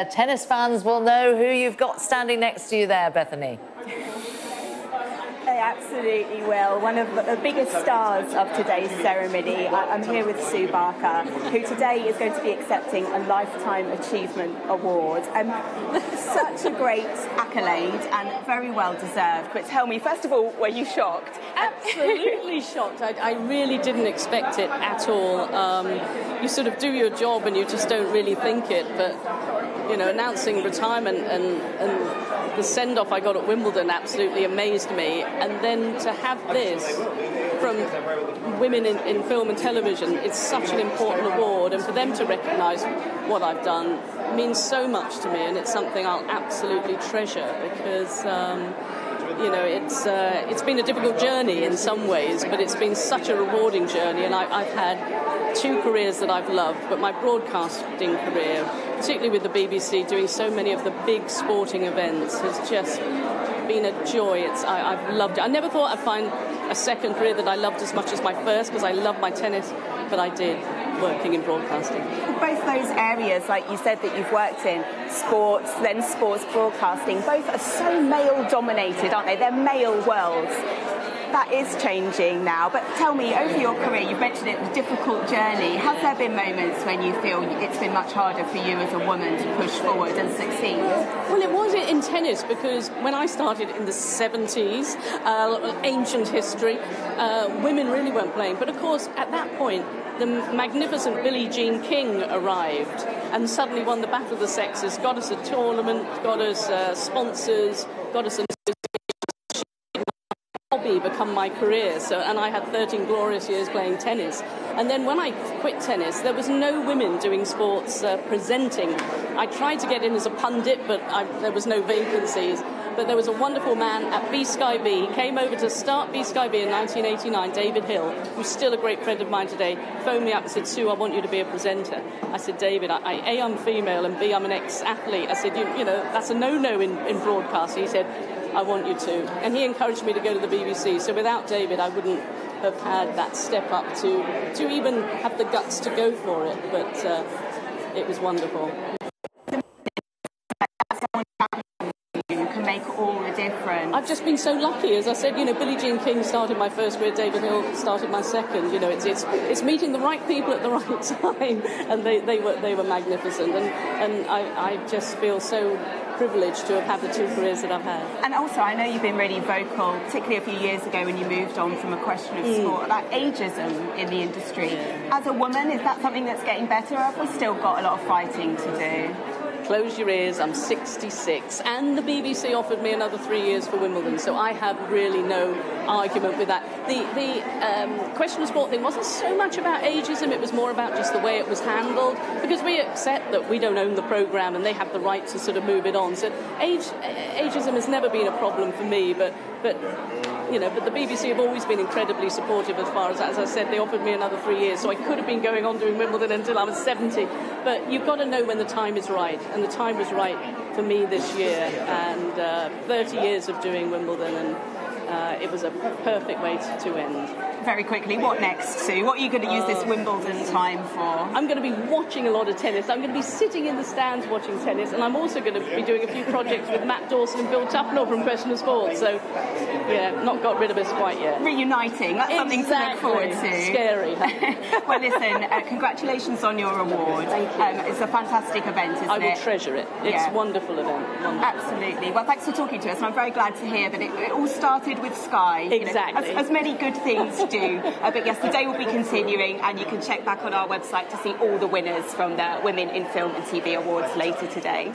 Tennis fans will know who you've got standing next to you there, Bethany. They absolutely will. One of the biggest stars of today's ceremony. I'm here with Sue Barker, who today is going to be accepting a Lifetime Achievement Award. Such a great accolade and very well deserved. But tell me, first of all, were you shocked? Absolutely shocked. I really didn't expect it at all. You sort of do your job and you just don't really think it. But, you know, announcing retirement and the send-off I got at Wimbledon absolutely amazed me. And then to have this from women in film and television, it's such an important award. And for them to recognise what I've done means so much to me. And it's something I'll absolutely treasure because... you know, it's been a difficult journey in some ways, but it's been such a rewarding journey, and I've had two careers that I've loved, but my broadcasting career, particularly with the BBC, doing so many of the big sporting events, has just been a joy. I've loved it. I never thought I'd find a second career that I loved as much as my first, because I love my tennis, but I did, working in broadcasting. Both those areas, like you said, that you've worked in, sports, then sports broadcasting, both are so male-dominated, aren't they? They're male worlds. That is changing now. But tell me, over your career, you've mentioned it, the difficult journey. Has there been moments when you feel it's been much harder for you as a woman to push forward and succeed? Well, it was in tennis, because when I started in the 70s, ancient history, women really weren't playing. But of course, at that point, the magnificent Billie Jean King arrived and suddenly won the battle of the sexes, got us a tournament, got us sponsors, got us an hobby become my career. And I had 13 glorious years playing tennis. And then when I quit tennis, there was no women doing sports presenting. I tried to get in as a pundit, but there was no vacancies. But there was a wonderful man at B-Sky B. He came over to start B-Sky B in 1989, David Hill, who's still a great friend of mine today, phoned me up and said, "Sue, I want you to be a presenter." I said, "David, A, I'm female, and B, I'm an ex-athlete." I said, you know, that's a no-no in broadcasting. He said, "I want you to." And he encouraged me to go to the BBC. So without David, I wouldn't have had that step up to even have the guts to go for it. But it was wonderful. Make all the difference. I've just been so lucky. As I said, you know, Billie Jean King started my first career, David Hill started my second. You know, it's meeting the right people at the right time, and they were magnificent. And I just feel so privileged to have had the two careers that I've had. And also, I know you've been really vocal, particularly a few years ago when you moved on from a question of sport, about ageism in the industry. As a woman, is that something that's getting better, or have we still got a lot of fighting to do? Close your ears, I'm 66, and the BBC offered me another 3 years for Wimbledon, so I have really no argument with that. The question of sport thing wasn't so much about ageism, it was more about just the way it was handled, because we accept that we don't own the programme and they have the right to sort of move it on. So ageism has never been a problem for me, but you know, but the BBC have always been incredibly supportive as far as I said, they offered me another 3 years, so I could have been going on doing Wimbledon until I was 70. But you've got to know when the time is right, and the time was right for me this year, and 30 years of doing Wimbledon, and it was a perfect way to end. Very quickly, what next, Sue? What are you going to use this Wimbledon time for? I'm going to be watching a lot of tennis. I'm going to be sitting in the stands watching tennis, and I'm also going to be doing a few projects with Matt Dawson and Bill Tufnell from Question of Sport. So, yeah, not got rid of us quite yet. Reuniting, that's something to look forward to. Scary. Well, listen, congratulations on your award. Thank you. It's a fantastic event, isn't it? I will treasure it. It's a wonderful event. Wonderful. Absolutely. Well, thanks for talking to us, and I'm very glad to hear that it all started with Sky. Exactly. You know, as many good things do. But yes, the day will be continuing, and you can check back on our website to see all the winners from the Women in Film and TV Awards later today.